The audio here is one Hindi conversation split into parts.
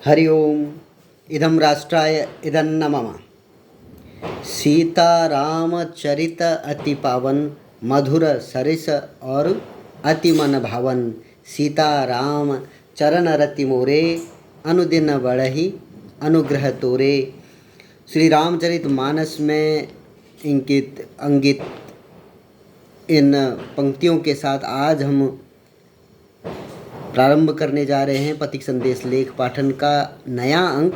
हरि ओम। इदं राष्ट्राय इदन्न मम। सीतारामचरित अति पावन, मधुर सरिस और अति मन भावन। सीताराम चरण रति मोरे, अनुदिन बढ़हि अनुग्रह तोरे। श्री रामचरित मानस में अंकित इन पंक्तियों के साथ आज हम प्रारंभ करने जा रहे हैं पथिक संदेश लेख पाठन का नया अंक।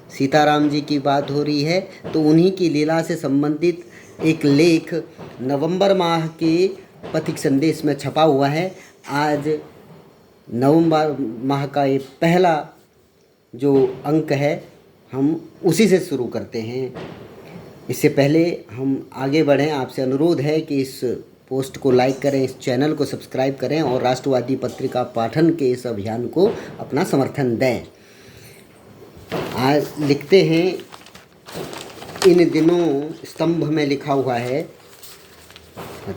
सीताराम जी की बात हो रही है तो उन्हीं की लीला से संबंधित एक लेख नवंबर माह के पथिक संदेश में छपा हुआ है। आज नवंबर माह का ये पहला जो अंक है हम उसी से शुरू करते हैं। इससे पहले हम आगे बढ़ें, आपसे अनुरोध है कि इस पोस्ट को लाइक करें, इस चैनल को सब्सक्राइब करें और राष्ट्रवादी पत्रिका पाठन के इस अभियान को अपना समर्थन दें। आज लिखते हैं, इन दिनों स्तंभ में लिखा हुआ है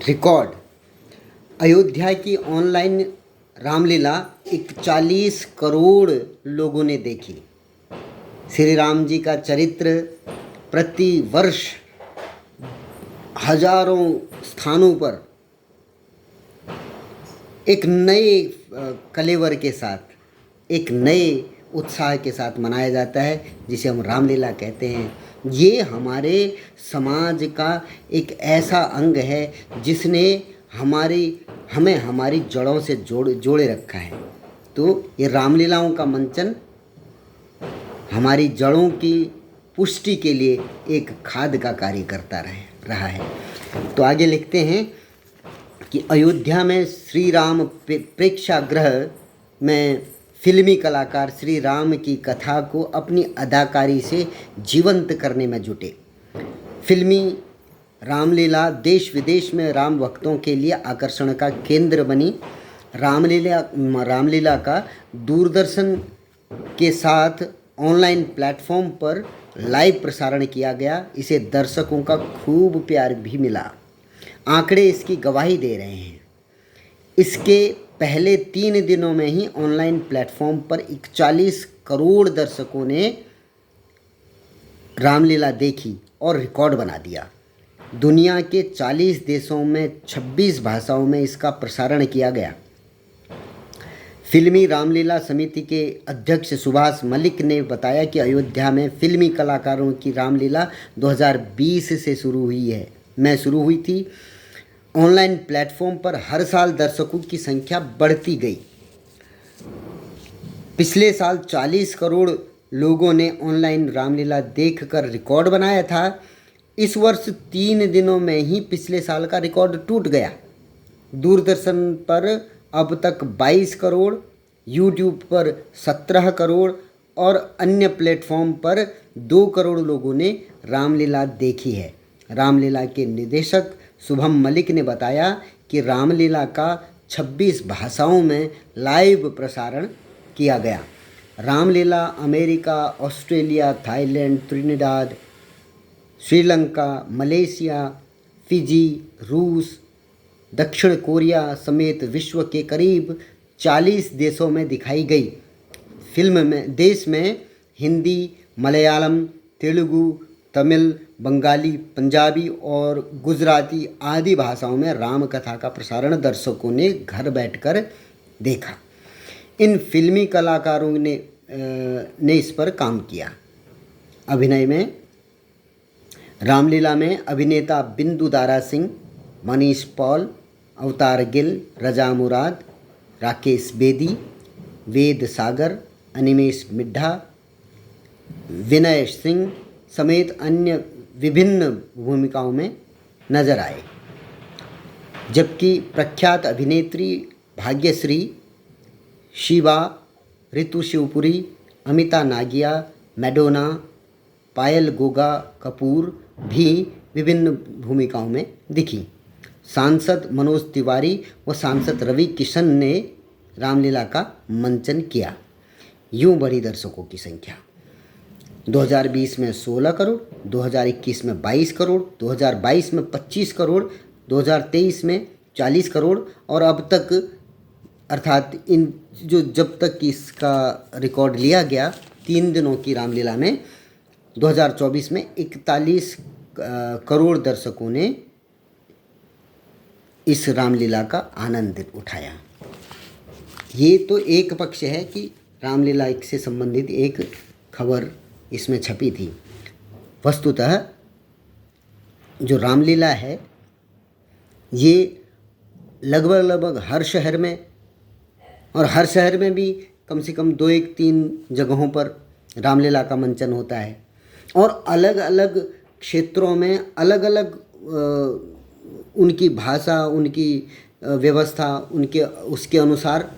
रिकॉर्ड। अयोध्या की ऑनलाइन रामलीला 41 करोड़ लोगों ने देखी। श्री राम जी का चरित्र प्रति वर्ष हजारों स्थानों पर एक नए कलेवर के साथ, एक नए उत्साह के साथ मनाया जाता है, जिसे हम रामलीला कहते हैं। ये हमारे समाज का एक ऐसा अंग है जिसने हमें हमारी जड़ों से जोड़े रखा है। तो ये रामलीलाओं का मंचन हमारी जड़ों की पुष्टि के लिए एक खाद का कार्य करता रहा है। तो आगे लिखते हैं कि अयोध्या में श्री राम प्रेक्षागृह में फिल्मी कलाकार श्री राम की कथा को अपनी अदाकारी से जीवंत करने में जुटे। फिल्मी रामलीला देश विदेश में राम भक्तों के लिए आकर्षण का केंद्र बनी। रामलीला का दूरदर्शन के साथ ऑनलाइन प्लेटफॉर्म पर लाइव प्रसारण किया गया। इसे दर्शकों का खूब प्यार भी मिला। आंकड़े इसकी गवाही दे रहे हैं। इसके पहले 3 दिनों में ही ऑनलाइन प्लेटफॉर्म पर 41 करोड़ दर्शकों ने रामलीला देखी और रिकॉर्ड बना दिया। दुनिया के 40 देशों में 26 भाषाओं में इसका प्रसारण किया गया। फिल्मी रामलीला समिति के अध्यक्ष सुभाष मलिक ने बताया कि अयोध्या में फिल्मी कलाकारों की रामलीला 2020 से शुरू हुई थी। ऑनलाइन प्लेटफॉर्म पर हर साल दर्शकों की संख्या बढ़ती गई। पिछले साल 40 करोड़ लोगों ने ऑनलाइन रामलीला देखकर रिकॉर्ड बनाया था। इस वर्ष 3 दिनों में ही पिछले साल का रिकॉर्ड टूट गया। दूरदर्शन पर अब तक 22 करोड़, यूट्यूब पर 17 करोड़ और अन्य प्लेटफॉर्म पर 2 करोड़ लोगों ने रामलीला देखी है। रामलीला के निदेशक शुभम मलिक ने बताया कि रामलीला का 26 भाषाओं में लाइव प्रसारण किया गया। Ramlila America, Australia, Thailand, Trinidad, Sri Lanka, Malaysia, Fiji, रूस, दक्षिण कोरिया समेत विश्व के करीब 40 देशों में दिखाई गई। फिल्म में देश में हिंदी, मलयालम, तेलुगु, तमिल, बंगाली, पंजाबी और गुजराती आदि भाषाओं में राम कथा का प्रसारण दर्शकों ने घर बैठकर देखा। इन फिल्मी कलाकारों ने इस पर काम किया। अभिनय में रामलीला में अभिनेता बिंदु दारा सिंह, मनीष पॉल, अवतार गिल, रजा मुराद, राकेश बेदी, वेद सागर, अनिमेश मिड्ढा, विनय सिंह समेत अन्य विभिन्न भूमिकाओं में नजर आए। जबकि प्रख्यात अभिनेत्री भाग्यश्री, शिवा, ऋतु शिवपुरी, अमिता नागिया, मैडोना, पायल गोगा कपूर भी विभिन्न भूमिकाओं में दिखी। सांसद मनोज तिवारी व सांसद रवि किशन ने रामलीला का मंचन किया। यूं बढ़ी दर्शकों की संख्या। 2020 में 16 करोड़, 2021 में 22 करोड़, 2022 में 25 करोड़, 2023 में 40 करोड़ और अब तक अर्थात इन जो जब तक इसका रिकॉर्ड लिया गया 3 दिनों की रामलीला में 2024 में 41 करोड़ दर्शकों ने इस रामलीला का आनंद उठाया। ये तो एक पक्ष है कि रामलीला से संबंधित एक खबर इसमें छपी थी। वस्तुतः जो रामलीला है ये लगभग हर शहर में, और हर शहर में भी कम से कम 2-3 जगहों पर रामलीला का मंचन होता है, और अलग अलग क्षेत्रों में अलग अलग उनकी भाषा, उनकी व्यवस्था, उनके उसके अनुसार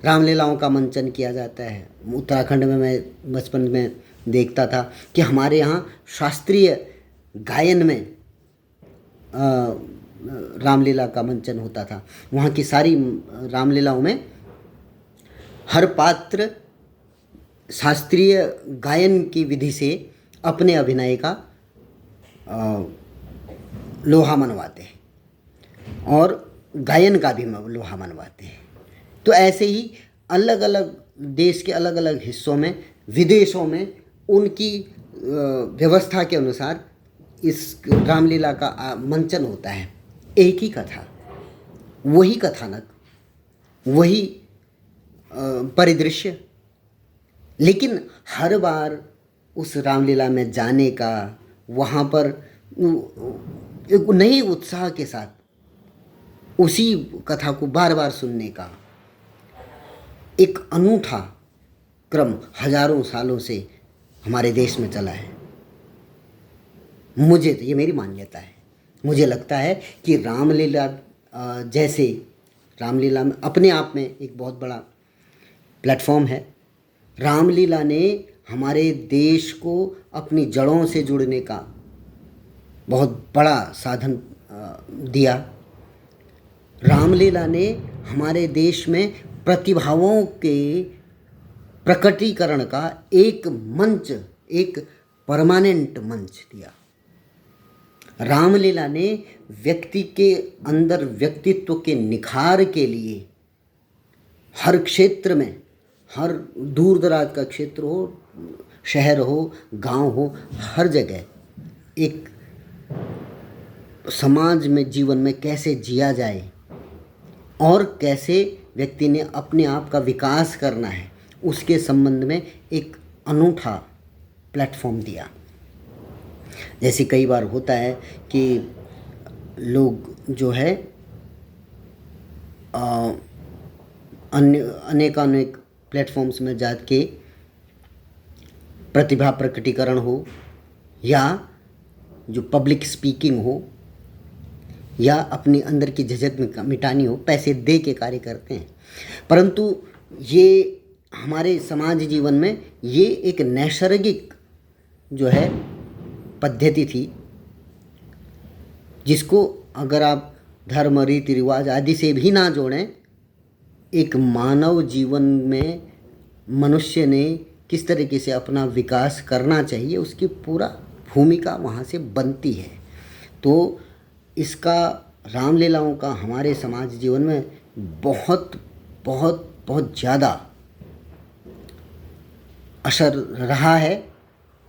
रामलीलाओं का मंचन किया जाता है। उत्तराखंड में मैं बचपन में देखता था कि हमारे यहाँ शास्त्रीय गायन में रामलीला का मंचन होता था। वहाँ की सारी रामलीलाओं में हर पात्र शास्त्रीय गायन की विधि से अपने अभिनय का लोहा मनवाते हैं और गायन का भी लोहा मनवाते हैं। तो ऐसे ही अलग अलग देश के अलग अलग हिस्सों में, विदेशों में उनकी व्यवस्था के अनुसार इस रामलीला का मंचन होता है। एक ही कथा, वही कथानक, वही परिदृश्य, लेकिन हर बार उस रामलीला में जाने का, वहाँ पर एक नए उत्साह के साथ उसी कथा को बार बार सुनने का एक अनूठा क्रम हजारों सालों से हमारे देश में चला है। मुझे तो ये मेरी मान्यता है, मुझे लगता है कि रामलीला जैसे रामलीला में अपने आप में एक बहुत बड़ा प्लेटफॉर्म है। रामलीला ने हमारे देश को अपनी जड़ों से जुड़ने का बहुत बड़ा साधन दिया। रामलीला ने हमारे देश में प्रतिभाओं के प्रकटीकरण का एक मंच, एक परमानेंट मंच दिया। रामलीला ने व्यक्ति के अंदर व्यक्तित्व के निखार के लिए हर क्षेत्र में, हर दूर दराज का क्षेत्र हो, शहर हो, गांव हो, हर जगह एक समाज में, जीवन में कैसे जिया जाए और कैसे व्यक्ति ने अपने आप का विकास करना है, उसके संबंध में एक अनूठा प्लेटफॉर्म दिया। जैसे कई बार होता है कि लोग जो है अनेक प्लेटफॉर्म्स में जाके प्रतिभा प्रकटीकरण हो, या जो पब्लिक स्पीकिंग हो, या अपनी अंदर की झिझक मिटानी हो, पैसे दे के कार्य करते हैं। परंतु ये हमारे समाज जीवन में ये एक नैसर्गिक जो है पद्धति थी, जिसको अगर आप धर्म, रीति रिवाज आदि से भी ना जोड़ें, एक मानव जीवन में मनुष्य ने किस तरीके से अपना विकास करना चाहिए, उसकी पूरा भूमिका वहाँ से बनती है। तो इसका, रामलीलाओं का हमारे समाज जीवन में बहुत बहुत बहुत ज़्यादा असर रहा है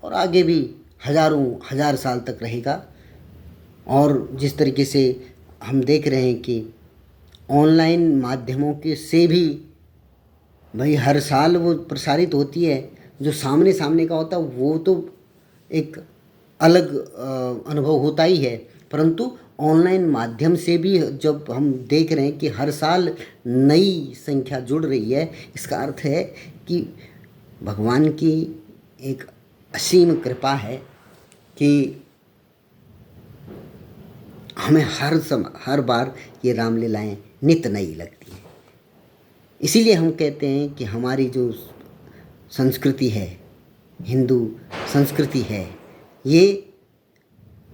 और आगे भी हजारों हजार साल तक रहेगा। और जिस तरीके से हम देख रहे हैं कि ऑनलाइन माध्यमों के से भी भाई हर साल वो प्रसारित होती है, जो सामने सामने का होता है वो तो एक अलग अनुभव होता ही है, परंतु ऑनलाइन माध्यम से भी जब हम देख रहे हैं कि हर साल नई संख्या जुड़ रही है, इसका अर्थ है कि भगवान की एक असीम कृपा है कि हमें हर बार ये रामलीलाएं नित नई लगती हैं। इसीलिए हम कहते हैं कि हमारी जो संस्कृति है, हिंदू संस्कृति है, ये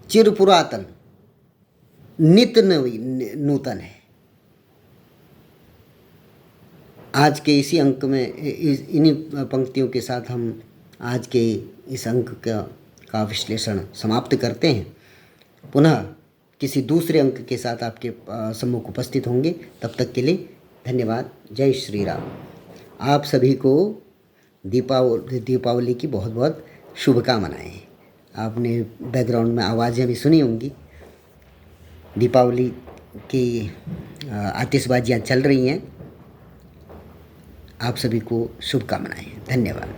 चिर पुरातन, नित नूतन है। आज के इसी अंक में, इन्हीं पंक्तियों के साथ हम आज के इस अंक का विश्लेषण समाप्त करते हैं। पुनः किसी दूसरे अंक के साथ आपके सम्मुख उपस्थित होंगे। तब तक के लिए धन्यवाद। जय श्री राम। आप सभी को दीपावली की बहुत बहुत शुभकामनाएँ। आपने बैकग्राउंड में आवाज़ें भी सुनी होंगी, दीपावली की आतिशबाजियाँ चल रही हैं। आप सभी को शुभकामनाएँ। धन्यवाद।